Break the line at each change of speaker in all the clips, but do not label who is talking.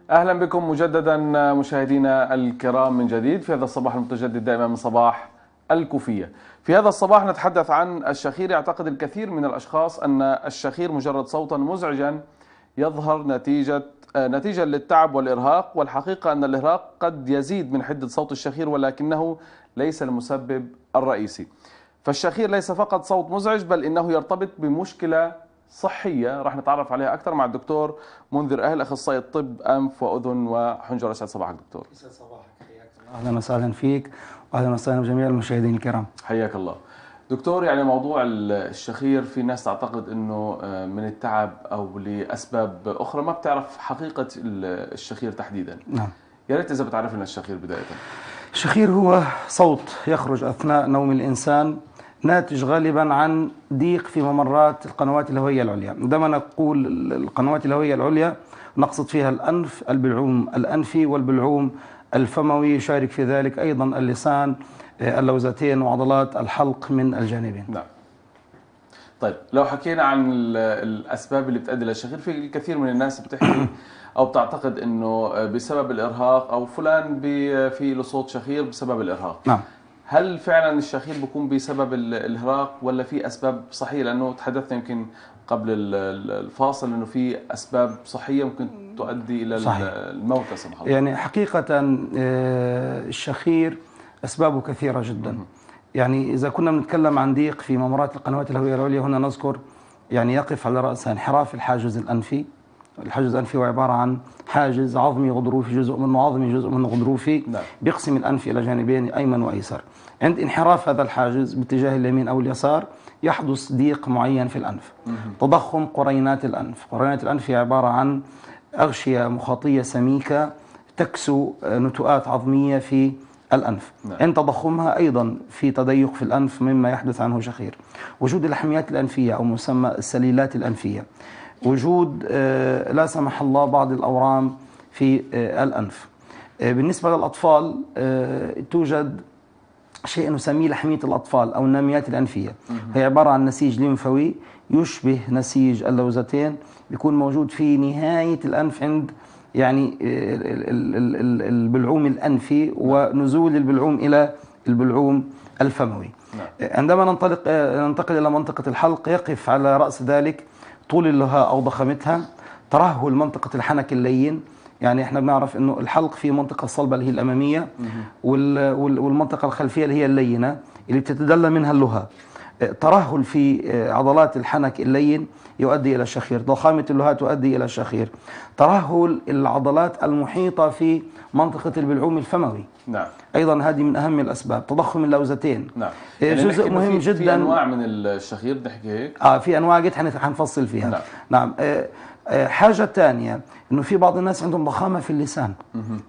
أهلا بكم مجددا مشاهدينا الكرام من جديد في هذا الصباح المتجدد دائما من صباح الكوفية. في هذا الصباح نتحدث عن الشخير. يعتقد الكثير من الأشخاص أن الشخير مجرد صوتا مزعجا يظهر نتيجة للتعب والإرهاق، والحقيقة أن الإرهاق قد يزيد من حدة صوت الشخير ولكنه ليس المسبب الرئيسي. فالشخير ليس فقط صوت مزعج بل إنه يرتبط بمشكلة صحية راح نتعرف عليها أكثر مع الدكتور منذر أهل، أخصائي الطب أنف وأذن وحنجرة. يسعد صباحك دكتور.
يسعد صباحك، حياك الله. أهلا وسهلا فيك وأهلا وسهلا بجميع المشاهدين الكرام.
حياك الله دكتور. يعني موضوع الشخير في ناس تعتقد أنه من التعب أو لأسباب أخرى، ما بتعرف حقيقة الشخير تحديدا.
نعم.
يا ريت إذا بتعرف لنا الشخير بداية.
الشخير هو صوت يخرج أثناء نوم الإنسان، ناتج غالبا عن ضيق في ممرات القنوات الهوية العليا. عندما نقول القنوات الهوية العليا نقصد فيها الأنف، البلعوم الأنفي والبلعوم الفموي، يشارك في ذلك أيضا اللسان، اللوزتين وعضلات الحلق من الجانبين.
نعم. طيب لو حكينا عن الأسباب اللي بتؤدي للشخير، في الكثير من الناس بتحكي أو بتعتقد أنه بسبب الإرهاق أو فلان في له صوت شخير بسبب الإرهاق.
نعم.
هل فعلا الشخير بيكون بسبب الإرهاق ولا في أسباب صحية؟ لأنه تحدثنا يمكن قبل الفاصل أنه في أسباب صحية ممكن تؤدي إلى الموت لا سمح الله.
يعني حقيقة الشخير أسبابه كثيرة جدا. يعني إذا كنا بنتكلم عن ضيق في ممرات القنوات الهوية العليا، هنا نذكر يعني يقف على رأسها انحراف الحاجز الأنفي. الحاجز الأنفي هو عبارة عن حاجز عظمي غضروفي، جزء منه عظمي جزء منه غضروفي.
نعم.
بيقسم الأنف إلى جانبين أيمن وأيسر. عند انحراف هذا الحاجز باتجاه اليمين أو اليسار يحدث ضيق معين في الأنف. تضخم قرينات الأنف. قرينات الأنف هي عبارة عن أغشية مخاطية سميكة تكسو نتوءات عظمية في الأنف.
نعم.
عند تضخمها أيضا في تضيق في الأنف مما يحدث عنه شخير. وجود الحميات الأنفية أو مسمى السليلات الأنفية. وجود لا سمح الله بعض الأورام في الأنف. بالنسبة للأطفال توجد شيء نسميه لحمية الأطفال أو الناميات الأنفية. هي عبارة عن نسيج ليمفاوي يشبه نسيج اللوزتين، بيكون موجود في نهاية الأنف عند يعني البلعوم الأنفي ونزول البلعوم إلى البلعوم الفموي. عندما ننتقل إلى منطقة الحلق يقف على رأس ذلك طول اللهاء أو ضخامتها، ترهل منطقة الحنك اللين. يعني احنا بنعرف انه الحلق في منطقة الصلبة اللي هي الأمامية والمنطقة الخلفية اللي هي اللينة اللي بتتدلى منها اللهاء. ترهل في عضلات الحنك اللين يؤدي إلى الشخير. ضخامة اللهاء تؤدي إلى الشخير. ترهل العضلات المحيطة في منطقة البلعوم الفموي.
نعم.
أيضا هذه من أهم الأسباب. تضخم اللوزتين.
نعم.
جزء
يعني
مهم جدا.
في أنواع من الشخير نحكي هيك.
في أنواع جد حنفصل فيها.
نعم.
نعم. حاجة تانية انه في بعض الناس عندهم ضخامة في اللسان.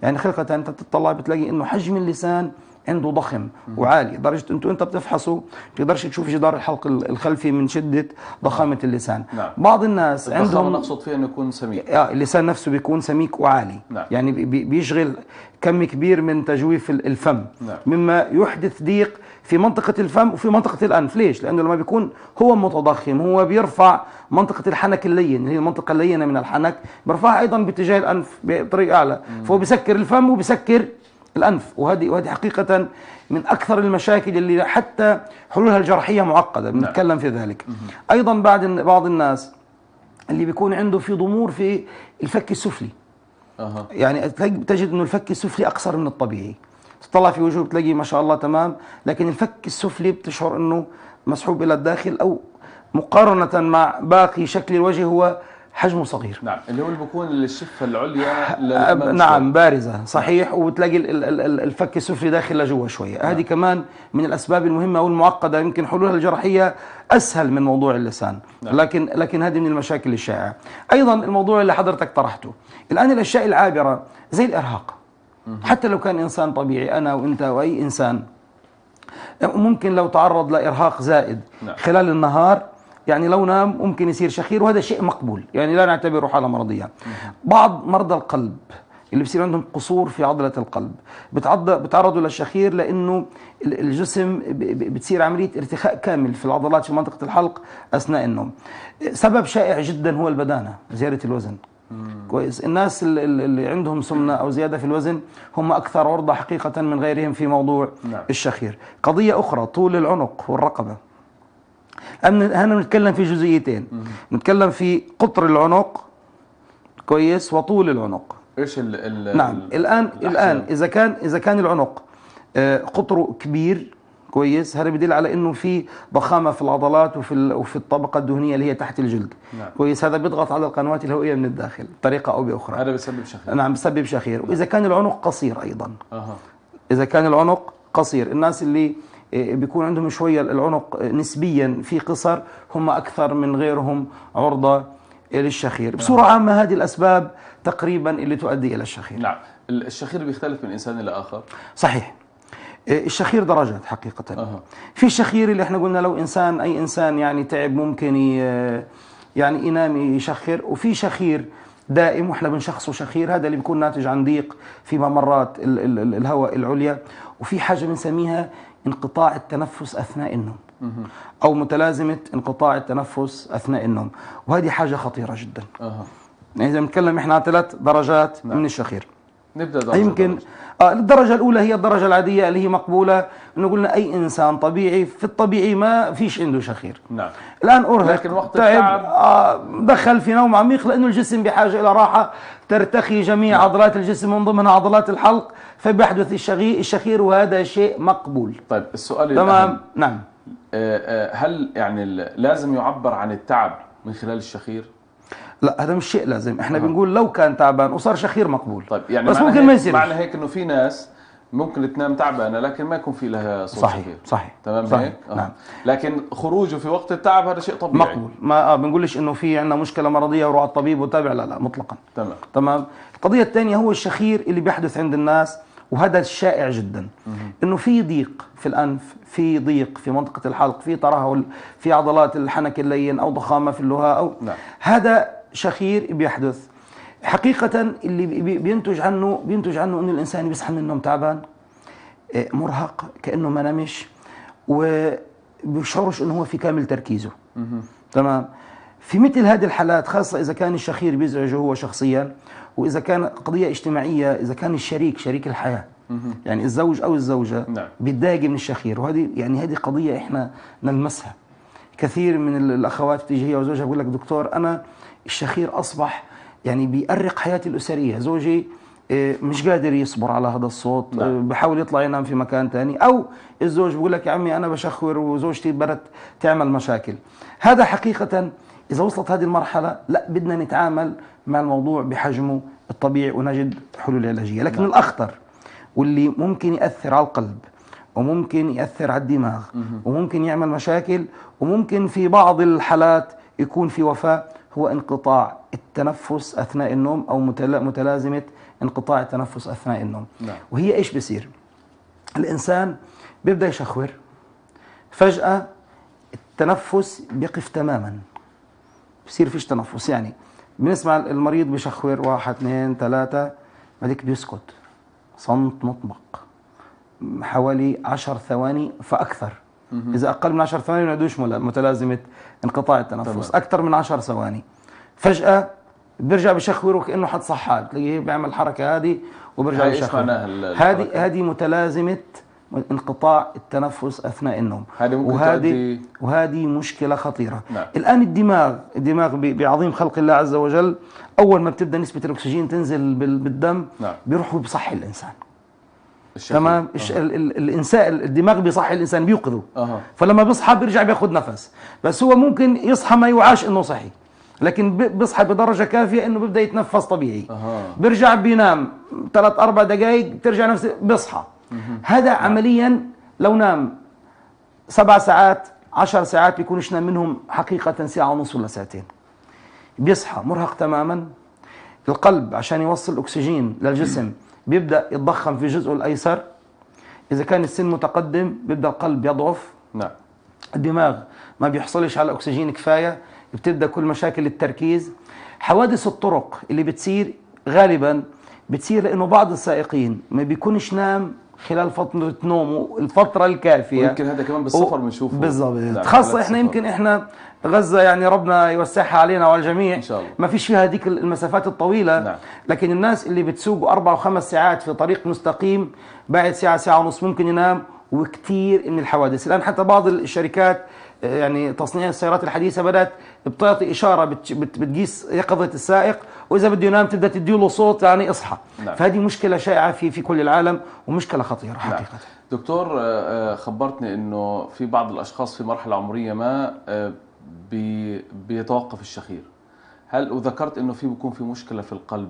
يعني خلقة انت تطلع بتلاقي انه حجم اللسان عنده ضخم وعالي، درجة انت بتفحصه تقدرش تشوف جدار الحلق الخلفي من شدة ضخامة اللسان.
نعم.
بعض الناس عندهم
نقصد فيها انه يكون سميك.
اللسان نفسه بيكون سميك وعالي.
نعم.
يعني بيشغل كم كبير من تجويف الفم.
نعم.
مما يحدث ضيق في منطقة الفم وفي منطقة الأنف. ليش؟ لأنه لما بيكون هو متضخم هو بيرفع منطقة الحنك اللين اللي هي المنطقة اللينة من الحنك، بيرفعها أيضا باتجاه الأنف بطريقة أعلى. فهو بيسكر الفم وبيسكر الأنف. وهذه حقيقة من أكثر المشاكل اللي حتى حلولها الجراحية معقدة، بنتكلم في ذلك. أيضا بعض الناس اللي بيكون عنده في ضمور في الفك السفلي. يعني تجد أنه الفك السفلي أقصر من الطبيعي. تطلع في وجهه بتلاقي ما شاء الله تمام، لكن الفك السفلي بتشعر أنه مسحوب إلى الداخل أو مقارنة مع باقي شكل الوجه هو حجمه صغير.
نعم. اللي هو اللي بيكون الشفة العليا
نعم بارزة صحيح. وبتلاقي الفك السفلي داخل لجوا شوية.
نعم.
هذه كمان من الأسباب المهمة والمعقدة، يمكن حلولها الجراحية أسهل من موضوع اللسان.
نعم.
لكن هذه من المشاكل الشائعة. أيضا الموضوع اللي حضرتك طرحته الآن، الأشياء العابرة زي الإرهاق. حتى لو كان إنسان طبيعي، أنا وإنت وأي إنسان، ممكن لو تعرض لإرهاق زائد خلال النهار، يعني لو نام ممكن يصير شخير، وهذا شيء مقبول، يعني لا نعتبره حالة مرضية. بعض مرضى القلب اللي بصير عندهم قصور في عضلة القلب بتعرضوا للشخير، لأنه الجسم بتصير عملية ارتخاء كامل في العضلات في منطقة الحلق أثناء النوم. سبب شائع جدا هو البدانة، زيادة الوزن. كويس. الناس اللي عندهم سمنة أو زيادة في الوزن هم أكثر عرضة حقيقة من غيرهم في موضوع الشخير. قضية أخرى طول العنق والرقبة. هنا نتكلم في جزئيتين، نتكلم في قطر العنق كويس وطول العنق.
ايش
نعم. الآن إذا كان العنق قطره كبير كويس، هذا بيدل على انه في ضخامه في العضلات وفي الطبقه الدهنيه اللي هي تحت الجلد.
نعم.
كويس. هذا بيضغط على القنوات الهوائيه من الداخل بطريقه او باخرى.
هذا بيسبب شخير.
نعم بيسبب شخير. واذا كان العنق قصير ايضا. اذا كان العنق قصير، الناس اللي بيكون عندهم شويه العنق نسبيا في قصر هم اكثر من غيرهم عرضه للشخير. بصوره عامه هذه الاسباب تقريبا اللي تؤدي الى الشخير.
نعم. الشخير بيختلف من انسان الى اخر.
صحيح. الشخير درجات حقيقة. في الشخير اللي احنا قلنا لو اي انسان يعني تعب ممكن يعني ينام يشخر، وفي شخير دائم واحنا بنشخصه شخير، هذا اللي بيكون ناتج عن ضيق في ممرات الهواء العليا، وفي حاجة بنسميها انقطاع التنفس اثناء النوم او متلازمة انقطاع التنفس اثناء النوم، وهذه حاجة خطيرة جدا. يعني اذا بنتكلم احنا عن 3 درجات من الشخير.
نبدأ
يمكن الدرجة الأولى هي الدرجة العادية اللي هي مقبولة، إنه قلنا أي إنسان طبيعي في الطبيعي ما فيش عنده شخير.
نعم.
الآن أرهق،
لكن وقت
تعب، دخل في نوم عميق، لأنه الجسم بحاجة إلى راحة، ترتخي جميع عضلات الجسم من ضمنها عضلات الحلق، فبيحدث الشخير، وهذا شيء مقبول.
طيب السؤال
تمام. نعم.
هل يعني لازم يعبر عن التعب من خلال الشخير؟
لا، هذا مش شيء لازم. احنا بنقول لو كان تعبان وصار شخير مقبول.
طيب يعني
بس ممكن ما يصير.
معنى هيك انه في ناس ممكن تنام تعبانه لكن ما يكون في لها صوت شخير.
صحيح.
تمام.
صحيح.
هيك.
نعم.
لكن خروجه في وقت التعب هذا شيء طبيعي
مقبول. ما بنقولش انه في عندنا مشكله مرضيه وروح على الطبيب وتابع، لا مطلقا. تمام. القضيه الثانيه هو الشخير اللي بيحدث عند الناس، وهذا الشائع جدا، انه في ضيق في الانف، في ضيق في منطقه الحلق، في ترهل في عضلات الحنك اللين او ضخامه في اللهاء او هذا شخير بيحدث. حقيقة اللي بينتج عنه انه الانسان بيصحى من النوم تعبان، مرهق، كأنه ما نامش، وبيشعرش انه هو في كامل تركيزه. تمام. في مثل هذه الحالات، خاصة اذا كان الشخير بيزعجه هو شخصيا، واذا كان قضية اجتماعية، اذا كان شريك الحياة، يعني الزوج او الزوجة بيتضايق من الشخير، وهذه هذه قضية احنا نلمسها كثير من الاخوات بتيجي هي وزوجها بقول لك دكتور انا الشخير اصبح يعني بيأرق حياتي الاسريه، زوجي مش قادر يصبر على هذا الصوت، بحاول يطلع ينام في مكان ثاني، او الزوج بقول لك يا عمي انا بشخر وزوجتي بدت تعمل مشاكل. هذا حقيقه اذا وصلت هذه المرحله لا بدنا نتعامل مع الموضوع بحجمه الطبيعي ونجد حلول علاجيه. لكن الاخطر واللي ممكن ياثر على القلب وممكن يأثر على الدماغ وممكن يعمل مشاكل وممكن في بعض الحالات يكون في وفاة هو انقطاع التنفس أثناء النوم أو متلازمة انقطاع التنفس أثناء النوم. وهي إيش بيصير؟ الإنسان بيبدأ يشخور، فجأة التنفس بيقف تماما، بصير فيش تنفس. يعني بنسمع المريض بيشخور 1 2 3 بعدك بيسكت، صمت مطبق حوالي 10 ثواني فأكثر. إذا أقل من 10 ثواني ما عندوش متلازمة انقطاع التنفس. أكثر من 10 ثواني فجأة بيرجع بيشخور وكأنه حد صحاد، تلاقيه بيعمل الحركة هذه وبيرجع يشخور. هذه متلازمة انقطاع التنفس أثناء النوم، وهذه مشكلة خطيرة. الآن الدماغ بعظيم خلق الله عز وجل أول ما بتبدأ نسبة الأكسجين تنزل بالدم بيروح بيصحي الإنسان. تمام. الانسان الدماغ بيصحي الانسان بيوقظه. فلما بيصحى بيرجع بياخذ نفس، بس هو ممكن يصحى ما يوعاش انه صحي، لكن بيصحى بدرجه كافيه انه بيبدا يتنفس طبيعي. بيرجع بينام 3-4 دقائق ترجع نفسه بيصحى. هذا عمليا لو نام 7 ساعات 10 ساعات بيكونش نام منهم حقيقه 1.5 ساعة ولا 2 ساعتين. بيصحى مرهق تماما. القلب عشان يوصل الاكسجين للجسم بيبدأ يتضخم في جزءه الأيسر. إذا كان السن متقدم بيبدأ القلب يضعف. الدماغ ما بيحصلش على أكسجين كفاية، بتبدأ كل مشاكل التركيز. حوادث الطرق اللي بتصير غالبا بتصير لأنه بعض السائقين ما بيكونش نام خلال فترة نومه الفترة الكافية.
ويمكن هذا كمان بالسفر بنشوفه
بالضبط.
نعم.
خاصة احنا يمكن احنا غزة يعني ربنا يوسعها علينا وعلى الجميع
إن شاء الله.
ما فيش فيها هذيك المسافات الطويلة.
نعم.
لكن الناس اللي بتسوقوا 4 و5 ساعات في طريق مستقيم بعد ساعة ساعة ونص ممكن ينام. وكثير من الحوادث الآن حتى بعض الشركات يعني تصنيع السيارات الحديثة بدأت بتعطي إشارة بتقيس يقظة السائق، وإذا بده ينام تبدأ تديله صوت يعني اصحى.
نعم.
فهذه مشكلة شائعة في كل العالم ومشكلة خطيرة حقيقة.
نعم. دكتور، خبرتني انه في بعض الاشخاص في مرحله عمريه ما بيتوقف الشخير، هل وذكرت انه بيكون في مشكله في القلب؟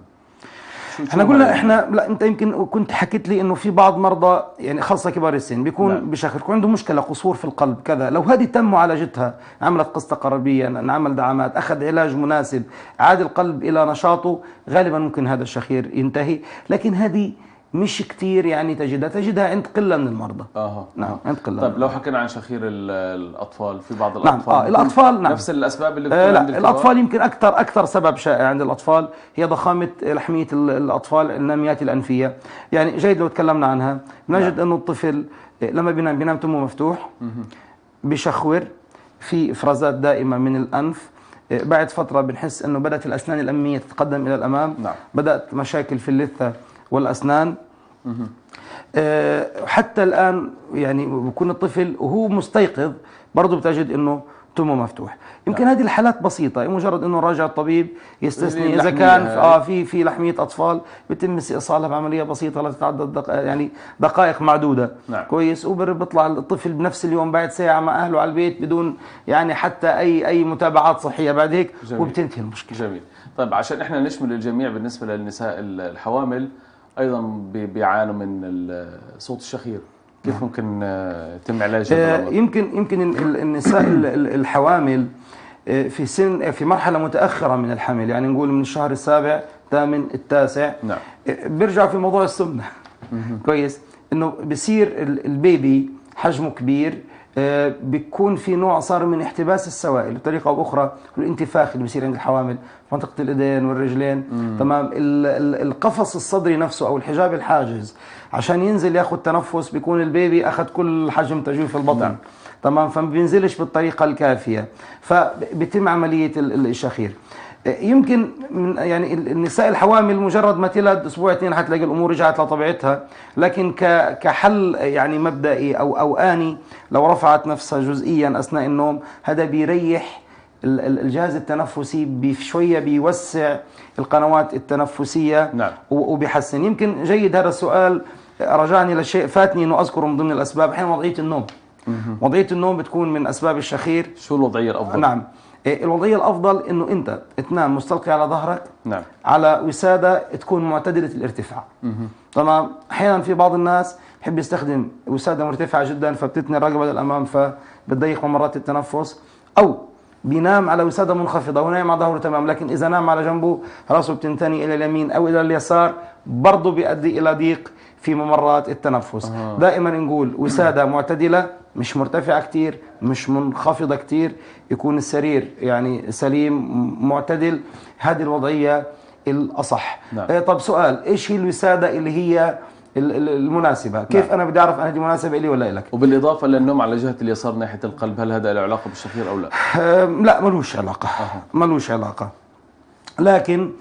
احنا قلنا احنا لا، انت يمكن كنت حكيت لي انه في بعض مرضى يعني خاصه كبار السن بيكون
نعم.
بشخير يكون عنده مشكله قصور في القلب كذا، لو هذه تم معالجتها، عملت قسطه قلبيه، انعمل دعامات، اخذ علاج مناسب، عاد القلب الى نشاطه، غالبا ممكن هذا الشخير ينتهي. لكن هذه مش كثير يعني تجدها عند قله من المرضى. نعم عند قله.
طيب لو حكينا عن شخير الاطفال، في بعض
الاطفال
نعم.
الاطفال نعم
نفس الاسباب اللي بتكون
لا
عند
الاطفال يمكن اكثر سبب شائع عند الاطفال هي ضخامه لحميه الاطفال، الناميات الانفيه. يعني جيد لو تكلمنا عنها نجد انه الطفل لما بينام تمه مفتوح، بشخور، في افرازات دائمه من الانف، بعد فتره بنحس انه بدات الاسنان الاماميه تتقدم الى الامام.
نعم.
بدات مشاكل في اللثه والاسنان. حتى الآن يعني بيكون الطفل وهو مستيقظ برضه بتجد انه تمه مفتوح. يمكن هذه الحالات بسيطة، مجرد انه راجع الطبيب يستثني اذا كان في لحمية اطفال بيتم استئصالها بعملية بسيطة لا تتعدى يعني دقائق معدودة.
نعم.
كويس. وبيطلع الطفل بنفس اليوم بعد ساعة مع اهله على البيت بدون يعني حتى اي متابعات صحية بعد هيك. جميل. وبتنتهي المشكلة.
جميل. طيب عشان احنا نشمل الجميع، بالنسبة للنساء الحوامل ايضا بيعانوا من صوت الشخير، كيف ممكن يتم علاجها؟
يمكن النساء الحوامل في مرحله متاخره من الحمل، يعني نقول من الشهر السابع، الثامن، التاسع.
نعم.
بيرجع في موضوع السمنه. كويس. انه بصير البيبي حجمه كبير، بيكون في نوع صار من احتباس السوائل بطريقه او باخرى، الانتفاخ اللي بصير عند الحوامل في منطقه الايدين والرجلين. تمام. القفص الصدري نفسه او الحجاب الحاجز عشان ينزل ياخذ تنفس بيكون البيبي اخذ كل حجم تجويف البطن. نعم. تمام. فما بينزلش بالطريقه الكافيه، فبيتم عمليه الشخير. يمكن يعني النساء الحوامل مجرد ما تلد اسبوع 2 حتلاقي الامور رجعت لطبيعتها، لكن كحل يعني مبدئي او اني لو رفعت نفسها جزئيا اثناء النوم، هذا بيريح الجهاز التنفسي بشويه، بيوسع القنوات التنفسيه.
نعم.
وبيحسن. يمكن جيد هذا السؤال رجعني لشيء فاتني انه اذكره من ضمن الاسباب، احيانا وضعيه النوم. وضعيه النوم بتكون من اسباب الشخير.
شو الوضعيه الافضل؟
نعم. الوضعية الأفضل إنه أنت تنام مستلقي على ظهرك.
نعم.
على وسادة تكون معتدلة الارتفاع. تمام. أحيانا في بعض الناس بحب يستخدم وسادة مرتفعة جدا فبتتني الرقبة للأمام فبتضيق ممرات التنفس، أو بينام على وسادة منخفضة ونايم على ظهره تمام، لكن إذا نام على جنبه راسه بتنتني إلى اليمين أو إلى اليسار برضه بيؤدي إلى ضيق في ممرات التنفس. دائما نقول وسادة معتدلة، مش مرتفعة كتير مش منخفضة كتير، يكون السرير يعني سليم معتدل، هذه الوضعية الأصح.
نعم.
طب سؤال، إيش هي الوسادة اللي هي المناسبة؟ كيف نعم. أنا بدي أعرف أن هذه مناسبة لي ولا لك؟
وبالإضافة للنوم على جهة اليسار ناحية القلب، هل هذا له علاقة بالشخير أو لا؟
لا ملوش علاقة. ملوش علاقة. لكن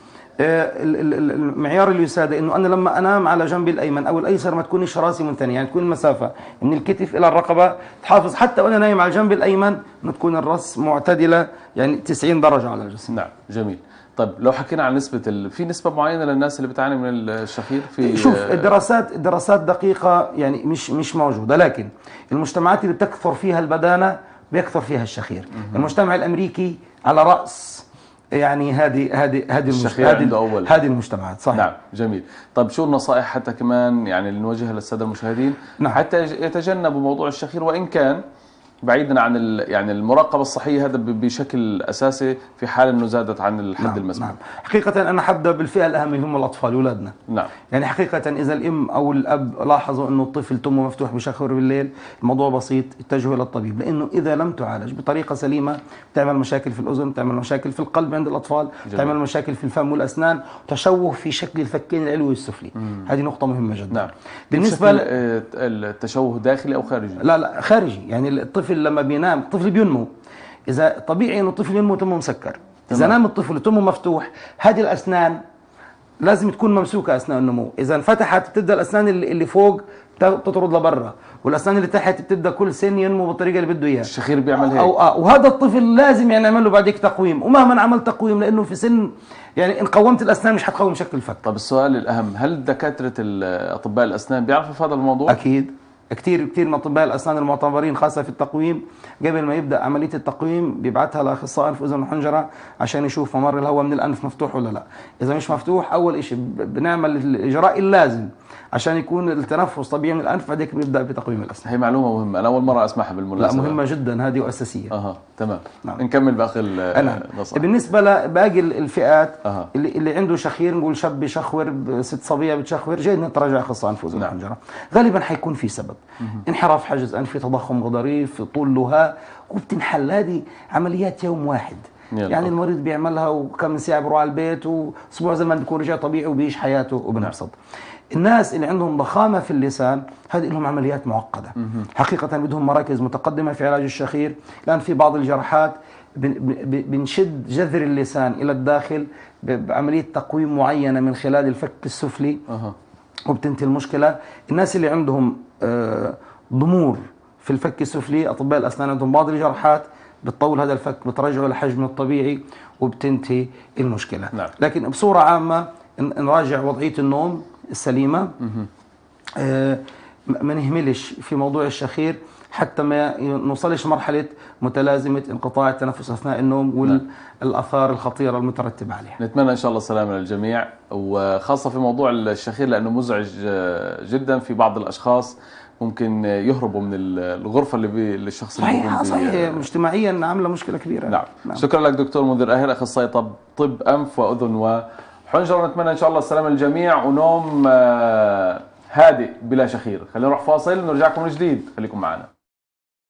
المعيار الوسادة انه انا لما انام على جنبي الايمن او الايسر ما تكونش راسي منثني، يعني تكون المسافة من الكتف الى الرقبة تحافظ، حتى وانا نايم على الجنب الايمن انه تكون الراس معتدلة يعني 90 درجة على الجسم.
نعم. جميل. طيب لو حكينا عن في نسبة معينة للناس اللي بتعاني من الشخير؟
شوف الدراسات دقيقة يعني مش موجودة، لكن المجتمعات اللي بتكثر فيها البدانة بيكثر فيها الشخير. المجتمع الامريكي على رأس يعني هذه المجتمعات. صحيح.
نعم. جميل. طيب شو النصائح حتى كمان يعني نوجهها للسادة المشاهدين؟ نعم. حتى يتجنبوا موضوع الشخير، وإن كان بعيدا عن يعني المراقبة الصحية، هذا بشكل أساسي في حال أنه زادت عن الحد المسموح.
نعم. حقيقة أنا حبدأ بالفئة الأهم اللي هم الأطفال أولادنا.
نعم.
يعني حقيقة إذا الأم أو الأب لاحظوا أنه الطفل تمه مفتوح بشخور بالليل، الموضوع بسيط، اتجهوا إلى الطبيب، لأنه إذا لم تعالج بطريقة سليمة بتعمل مشاكل في الأذن، بتعمل مشاكل في القلب عند الأطفال، بتعمل مشاكل في الفم والأسنان، وتشوه في شكل الفكين العلوي والسفلي. هذه نقطة مهمة جدا.
نعم.
بالنسبة
التشوه داخلي أو خارجي؟
لا خارجي. يعني الطفل لما بينام، الطفل بينمو، إذا طبيعي إنه الطفل ينمو تمه مسكر. إذا نام الطفل وتمه مفتوح، هذه الأسنان لازم تكون ممسوكة أثناء النمو. إذا انفتحت بتبدأ الأسنان اللي فوق تطرد لبرا، والأسنان اللي تحت بتبدأ كل سن ينمو بالطريقة اللي بده إياها.
الشخير بيعمل هيك.
وهذا الطفل لازم يعني نعمل له بعديك تقويم، ومهما عمل تقويم لأنه في سن يعني إن قومت الأسنان مش حتقوم شكل الفك.
طب السؤال الأهم، هل دكاترة أطباء الأسنان بيعرفوا في هذا الموضوع؟
أكيد. كثير من اطباء الاسنان المعتبرين خاصه في التقويم، قبل ما يبدا عمليه التقويم بيبعثها لاخصائي انف واذن وحنجره عشان يشوف ممر الهواء من الانف مفتوح ولا لا. اذا مش مفتوح، اول شيء بنعمل الاجراء اللازم عشان يكون التنفس طبيعي من الانف، بعدين بنبدا بتقويم الاسنان.
هي معلومه مهمه، انا اول مره اسمعها بالمناسبه.
لا مهمه جدا هذه واساسيه.
تمام.
نعم.
نكمل باقي النصائح.
بالنسبه لباقي الفئات اللي عنده شخير، نقول شاب بشخور، ست صبيه بتشخور، جيد نتراجع اخصائي انف واذن وحنجره. غالبا حيكون في سبب انحراف حاجز انفي، تضخم غضاريف، طول لهاء، وبتنحل. هذه عمليات يوم واحد. يعني المريض بيعملها وكم ساعه بروح على البيت، واسبوع زمان بيكون رجع طبيعي وبيعيش حياته وبنبسط. الناس اللي عندهم ضخامه في اللسان هذه لهم عمليات معقده. حقيقه بدهم مراكز متقدمه في علاج الشخير، لان في بعض الجراحات بنشد جذر اللسان الى الداخل بعمليه تقويم معينه من خلال الفك السفلي، وبتنتهي المشكله. الناس اللي عندهم ضمور في الفك السفلي، اطباء الاسنان عندهم بعض الجراحات بتطول هذا الفك، بترجعه لحجمه الطبيعي، وبتنتهي المشكله.
نعم.
لكن بصوره عامه نراجع وضعيه النوم السليمه، ما نهملش في موضوع الشخير حتى ما نوصلش مرحله متلازمه انقطاع التنفس اثناء النوم والاثار الخطيره المترتبه عليها.
نتمنى ان شاء الله السلامه للجميع، وخاصه في موضوع الشخير لانه مزعج جدا في بعض الاشخاص، ممكن يهربوا من الغرفه اللي الشخص اللي
صحيح اجتماعيا عامله مشكله كبيره.
نعم. شكرا لك دكتور منذر اهل، اخصائي طب انف واذن وحنجره. نتمنى ان شاء الله السلامه للجميع ونوم هادئ بلا شخير. خلينا نروح فاصل ونرجعكم من جديد، خليكم معنا.